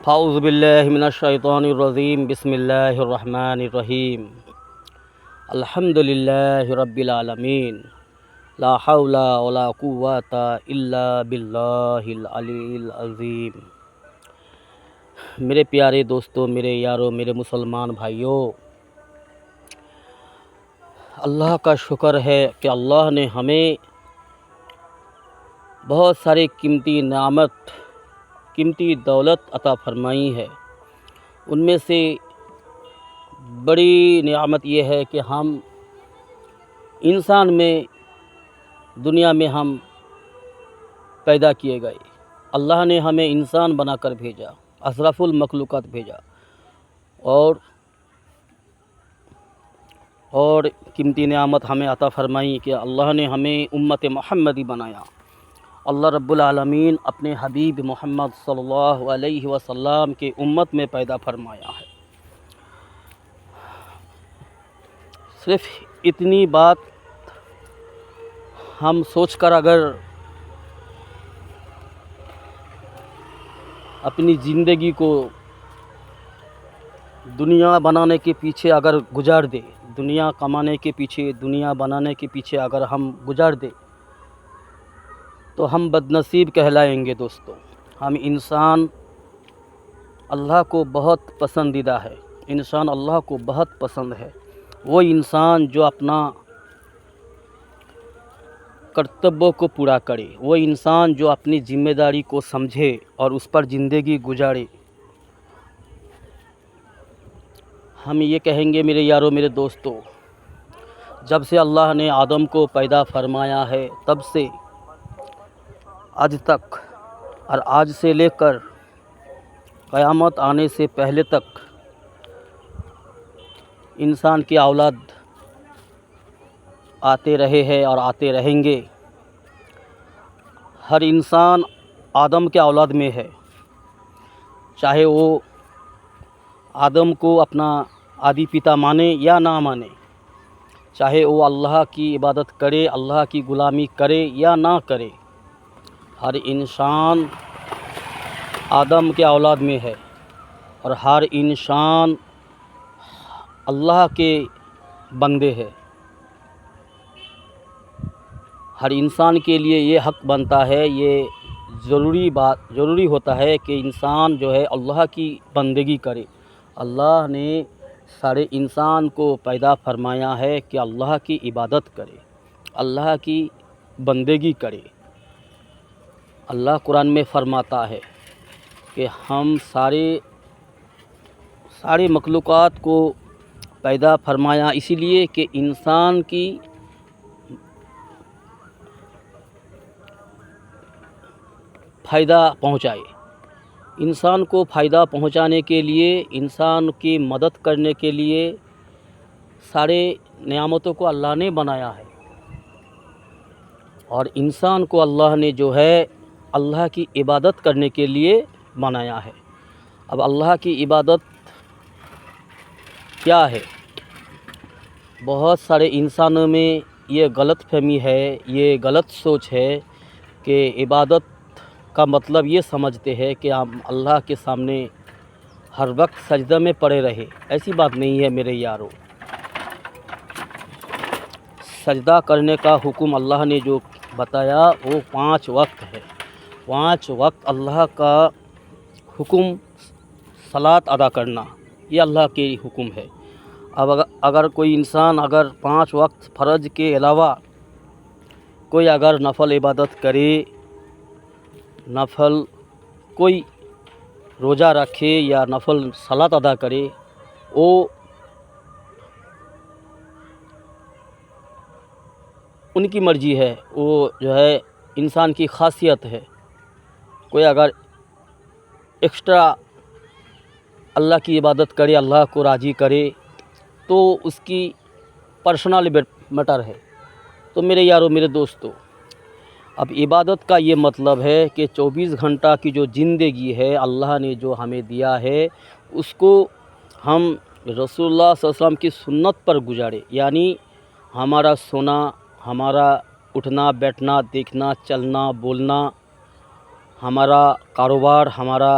فاعوذ باللہ من الشیطان الرجیم بسم اللہ الرحمن الرحیم الحمد للہ رب العالمین لا حول ولا قوة الا باللہ العلی العظیم۔ میرے پیارے دوستوں، میرے یاروں، میرے مسلمان بھائیوں، اللہ کا شکر ہے کہ اللہ نے ہمیں بہت سارے قیمتی نعمت، قیمتی دولت عطا فرمائی ہے۔ ان میں سے بڑی نعمت یہ ہے کہ ہم انسان میں، دنیا میں ہم پیدا کیے گئے۔ اللہ نے ہمیں انسان بنا کر بھیجا، اشرف المخلوقات بھیجا، اور قیمتی نعمت ہمیں عطا فرمائی کہ اللہ نے ہمیں امت محمدی بنایا۔ اللہ رب العالمین اپنے حبیب محمد صلی اللہ علیہ وسلم کے امت میں پیدا فرمایا ہے۔ صرف اتنی بات ہم سوچ کر اگر اپنی زندگی کو دنیا بنانے کے پیچھے اگر گزار دے، دنیا کمانے کے پیچھے، دنیا بنانے کے پیچھے اگر ہم گزار دے تو ہم بد نصیب کہلائیں گے۔ دوستوں، ہم انسان اللہ کو بہت پسندیدہ ہے، انسان اللہ کو بہت پسند ہے۔ وہ انسان جو اپنا کرتبوں کو پورا کرے، وہ انسان جو اپنی ذمہ داری کو سمجھے اور اس پر زندگی گزارے۔ ہم یہ کہیں گے میرے یاروں، میرے دوستوں، جب سے اللہ نے آدم کو پیدا فرمایا ہے تب سے آج تک، اور آج سے لے کر قیامت آنے سے پہلے تک انسان کی اولاد آتے رہے ہیں اور آتے رہیں گے۔ ہر انسان آدم کے اولاد میں ہے، چاہے وہ آدم کو اپنا آدی پتا مانے یا نہ مانے، چاہے وہ اللہ کی عبادت کرے، اللہ کی غلامی کرے یا نہ کرے، ہر انسان آدم کے اولاد میں ہے، اور ہر انسان اللہ کے بندے ہے۔ ہر انسان کے لیے یہ حق بنتا ہے، یہ ضروری ہوتا ہے کہ انسان جو ہے اللہ کی بندگی کرے۔ اللہ نے سارے انسان کو پیدا فرمایا ہے کہ اللہ کی عبادت کرے، اللہ کی بندگی کرے۔ اللہ قرآن میں فرماتا ہے کہ ہم سارے مخلوقات کو پیدا فرمایا اسی لیے کہ انسان کی فائدہ پہنچائے، انسان کو فائدہ پہنچانے کے لیے، انسان کی مدد کرنے کے لیے سارے نعمتوں کو اللہ نے بنایا ہے، اور انسان کو اللہ نے جو ہے اللہ کی عبادت کرنے کے لیے بنایا ہے۔ اب اللہ کی عبادت کیا ہے؟ بہت سارے انسانوں میں یہ غلط فہمی ہے، یہ غلط سوچ ہے کہ عبادت کا مطلب یہ سمجھتے ہیں کہ ہم اللہ کے سامنے ہر وقت سجدہ میں پڑے رہے۔ ایسی بات نہیں ہے میرے یارو۔ سجدہ کرنے کا حکم اللہ نے جو بتایا وہ 5 وقت ہے۔ 5 وقت اللہ کا حکم، صلاۃ ادا کرنا، یہ اللہ کے حکم ہے۔ اب اگر کوئی انسان اگر 5 وقت فرض کے علاوہ کوئی اگر نفل عبادت کرے، نفل کوئی روزہ رکھے یا نفل صلاۃ ادا کرے، وہ ان کی مرضی ہے، وہ جو ہے انسان کی خاصیت ہے۔ کوئی اگر ایکسٹرا اللہ کی عبادت کرے، اللہ کو راضی کرے، تو اس کی پرسنل میٹر ہے۔ تو میرے یاروں، میرے دوستوں، اب عبادت کا یہ مطلب ہے کہ 24 گھنٹہ کی جو زندگی ہے اللہ نے جو ہمیں دیا ہے، اس کو ہم رسول اللہ صلی اللہ علیہ وسلم کی سنت پر گزارے، یعنی ہمارا سونا، ہمارا اٹھنا بیٹھنا، دیکھنا چلنا بولنا، ہمارا کاروبار، ہمارا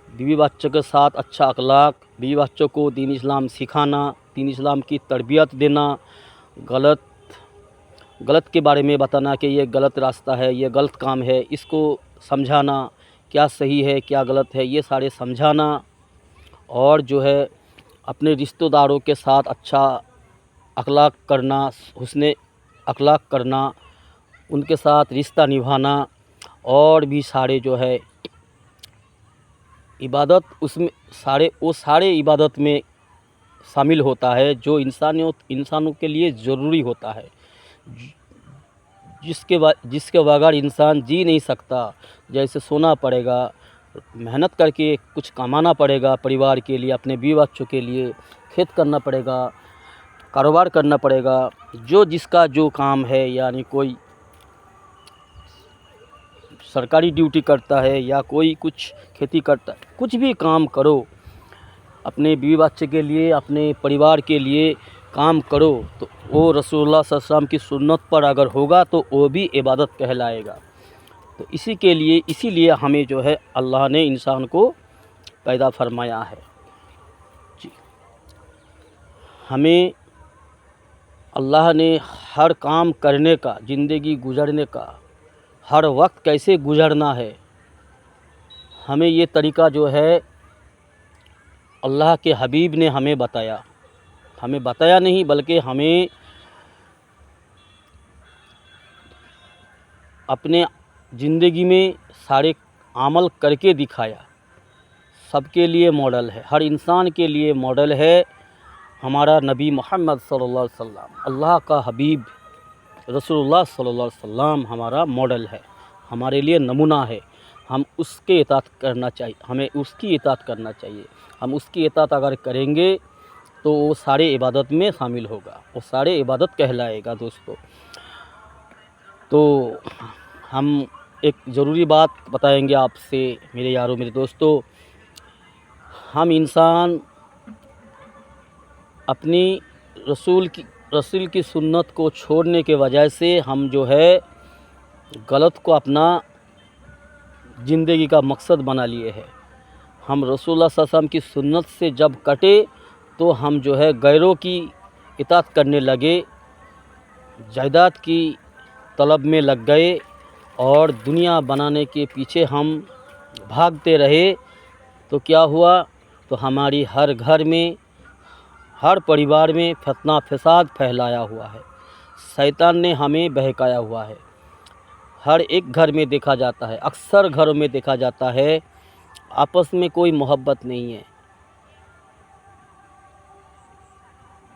बीवी बच्चों के साथ अच्छा अखलाक, बीवी बच्चों को दीन इस्लाम सिखाना, दीन इस्लाम की तरबियत देना, गलत गलत के बारे में बताना कि ये गलत रास्ता है, ये गलत काम है, इसको समझाना, क्या सही है क्या गलत है, ये सारे समझाना। और जो है अपने रिश्तेदारों के साथ अच्छा अखलाक करना, हुस्न अखलाक करना, उनके साथ रिश्ता निभाना। और भी सारे जो है इबादत, उसमें सारे इबादत में शामिल होता है जो इंसानों के लिए ज़रूरी होता है, जिसके बगैर इंसान जी नहीं सकता। जैसे सोना पड़ेगा, मेहनत करके कुछ कमाना पड़ेगा परिवार के लिए, अपने बीवी बच्चों के लिए, खेत करना पड़ेगा, कारोबार करना पड़ेगा। जो जिसका जो काम है, यानी कोई सरकारी ड्यूटी करता है या कोई कुछ खेती करता है, कुछ भी काम करो अपने बीवी बच्चे के लिए, अपने परिवार के लिए काम करो, तो वो रसूलुल्लाह सल्लल्लाहु अलैहि वसल्लम की सुन्नत पर अगर होगा तो वो भी इबादत कहलाएगा। तो इसीलिए हमें जो है अल्लाह ने इंसान को पैदा फरमाया है। जी, हमें अल्लाह ने हर काम करने का, ज़िंदगी गुजरने का, हर वक्त कैसे गुजरना है, हमें ये तरीक़ा जो है अल्लाह के हबीब ने हमें बताया नहीं, बल्कि हमें अपने ज़िंदगी में सारे अमल करके दिखाया। सबके लिए मॉडल है, हर इंसान के लिए मॉडल है हमारा नबी मोहम्मद सल्लल्लाहु अलैहि वसल्लम। अल्लाह का हबीब रसूलुल्लाह सल्लल्लाहु अलैहि वसल्लम हमारा मॉडल है, हमारे लिए नमूना है। हम उसके इताअत करना चाहिए, हमें उसकी इताअत करना चाहिए। हम उसकी इताअत अगर करेंगे तो वो सारे इबादत में शामिल होगा, वो सारे इबादत कहलाएगा दोस्तों। तो हम एक ज़रूरी बात बताएंगे आपसे मेरे यारों, मेरे दोस्तों। हम इंसान अपनी रसूल की सुन्नत को छोड़ने के वजह से हम जो है गलत को अपना ज़िंदगी का मकसद बना लिए है। हम रसूलुल्लाह सल्लल्लाहु अलैहि वसल्लम की सुन्नत से जब कटे तो हम जो है गैरों की इताअत करने लगे, जायदाद की तलब में लग गए और दुनिया बनाने के पीछे हम भागते रहे। तो क्या हुआ, तो हमारी हर घर में, हर परिवार में फितना फसाद फैलाया हुआ है, शैतान ने हमें बहकाया हुआ है। हर एक घर में देखा जाता है, अक्सर घरों में देखा जाता है, आपस में कोई मोहब्बत नहीं है।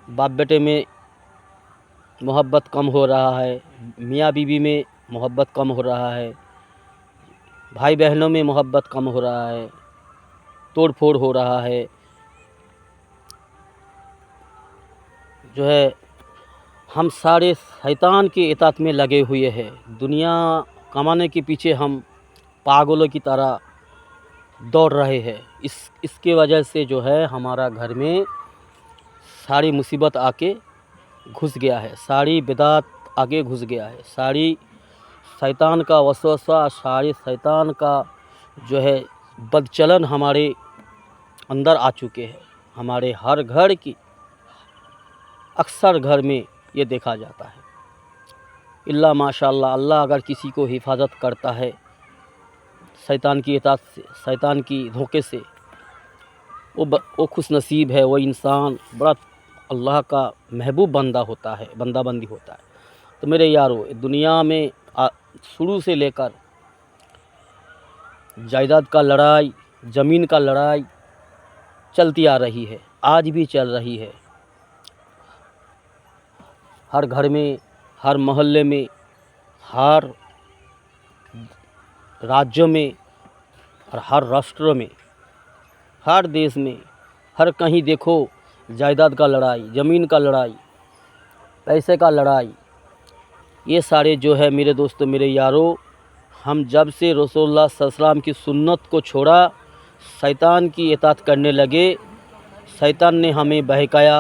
बाप बेटे में मोहब्बत कम हो रहा है, मियाँ बीवी में मोहब्बत कम हो रहा है, भाई बहनों में मोहब्बत कम हो रहा है, तोड़ फोड़ हो रहा है। जो है हम सारे शैतान की इताअत में लगे हुए हैं। दुनिया कमाने के पीछे हम पागलों की तरह दौड़ रहे हैं। इसके वजह से जो है हमारा घर में सारी मुसीबत आके घुस गया है, सारी बिदात आगे घुस गया है, सारी शैतान का वसवसा, सारे शैतान का जो है बदचलन हमारे अंदर आ चुके हैं। हमारे हर घर की, अक्सर घर में ये देखा जाता है। इल्ला माशाअल्लाह, अल्लाह अगर किसी को हिफाजत करता है शैतान की इताअत से, शैतान की धोखे से, वो खुश नसीब है, वो इंसान बड़ा अल्लाह का महबूब बंदा होता है, बंदी होता है। तो मेरे यारों, दुनिया में शुरू से लेकर जायदाद का लड़ाई, ज़मीन का लड़ाई चलती आ रही है, आज भी चल रही है। हर घर में, हर मोहल्ले में, हर राज्यों में और हर राष्ट्र में, हर देश में, हर कहीं देखो जायदाद का लड़ाई, ज़मीन का लड़ाई, पैसे का लड़ाई। ये सारे जो है मेरे दोस्तों, मेरे यारों, हम जब से रसूलुल्लाह सल्लल्लाहु अलैहि वसल्लम की सुन्नत को छोड़ा, शैतान की इताअत करने लगे, शैतान ने हमें बहकाया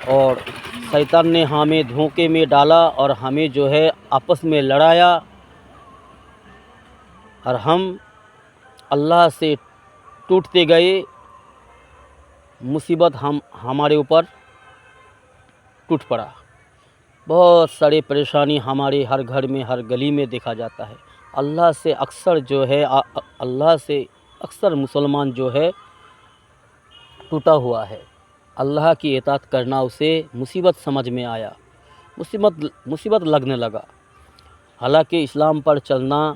और शैतान ने हमें धोखे में डाला और हमें जो है आपस में लड़ाया। और हम اللہ سے ٹوٹتے گئے مصیبت ہمارے اوپر ٹوٹ پڑا. بہت سارے پریشانی ہمارے ہر گھر میں ہر گلی میں دیکھا جاتا ہے. اللہ سے اکثر جو ہے اللہ سے اکثر مسلمان جو ہے ٹوٹا ہوا ہے. اللہ کی اطاعت کرنا اسے مصیبت سمجھ میں آیا, مصیبت لگنے لگا. حالانکہ اسلام پر چلنا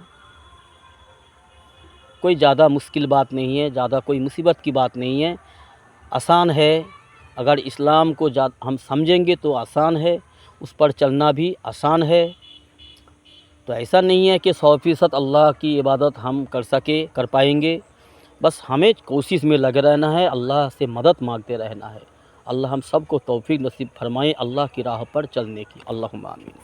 کوئی زیادہ مشکل بات نہیں ہے, زیادہ کوئی مصیبت کی بات نہیں ہے, آسان ہے. اگر اسلام کو ہم سمجھیں گے تو آسان ہے, اس پر چلنا بھی آسان ہے. تو ایسا نہیں ہے کہ 100% اللہ کی عبادت ہم کر پائیں گے. بس ہمیں کوشش میں لگے رہنا ہے, اللہ سے مدد مانگتے رہنا ہے. اللہ ہم سب کو توفیق نصیب فرمائے اللہ کی راہ پر چلنے کی. اللہم آمین.